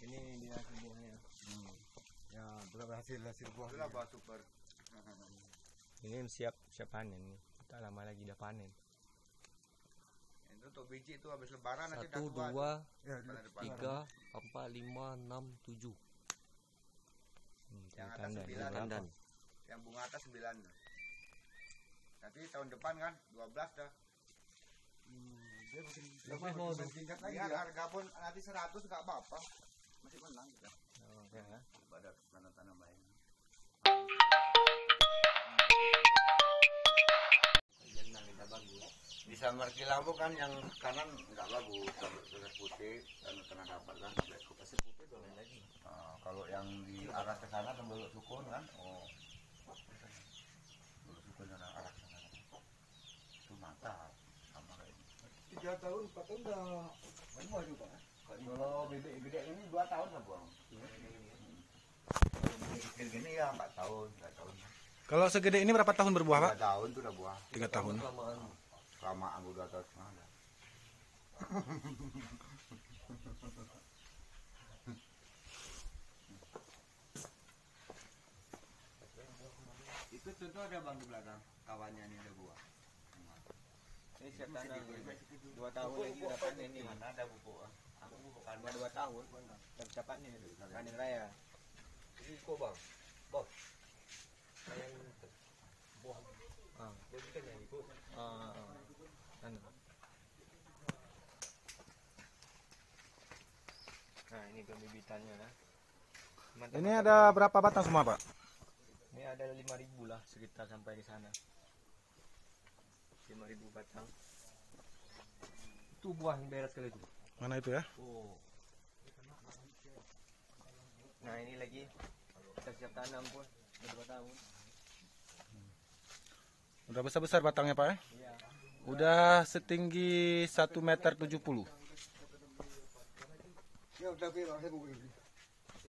Ini dia hasil buahnya. Ya, berhasil buah. Itulah buah super. Ini siap panen nih. Tak lama lagi udah panen. Itu untuk biji itu habis lebaran nanti 1, udah tua. 2, 3, 4, 5, 6, 7. Yang atas 9. Tandan. Yang bunga atas 9. Nanti tahun depan kan 12 dah. Dia bikin tingkat lagi Biar ya. harga pun nanti 100 enggak apa-apa. Masih menang kita. Oh, ya. Pada tanam-tanam lain. Kita bagus. Di Samar Kilabu kan yang kanan enggak bagus, kalau putih dan kena dapat kan pasir putih itu lain lagi. Kalau yang di arah ke sana tembeluk sukun kan, tembeluk sukun yang arah ke sana. Itu mantap sama kayak ini. 3 tahun, 4 tahun udah buah juga. Kalau bebek gede ini 2 tahun lah buang. Kecil gini ya 4 tahun, 3 tahun. Kalau segede ini berapa tahun berbuah, Pak? 3 tahun tuh udah buah. 3 tahun. Kelamaan udah tahun setengah. Itu contoh ada bang di belakang kawannya ini ada buah. Ini siap tanam. 2 tahun lagi udah panen nih. Mana ada pupuk? Aku pupuk kan 2 tahun. Udah bisa panen itu. Panen raya. Ini kok bang, bang. Yang buah, buah ikan yang ikut. Nah, ini pembibitannya lah. Ini ada berapa batang semua, Pak? Ini ada 5.000 lah sekitar sampai di sana. 5.000 batang. Itu buah yang beres kali itu. Mana itu ya? Oh, Nah, ini lagi kita siap tanam pun. Udah 2 tahun. Udah besar-besar batangnya, Pak ya? Iya. Udah setinggi 1,70 meter. Ya udah, saya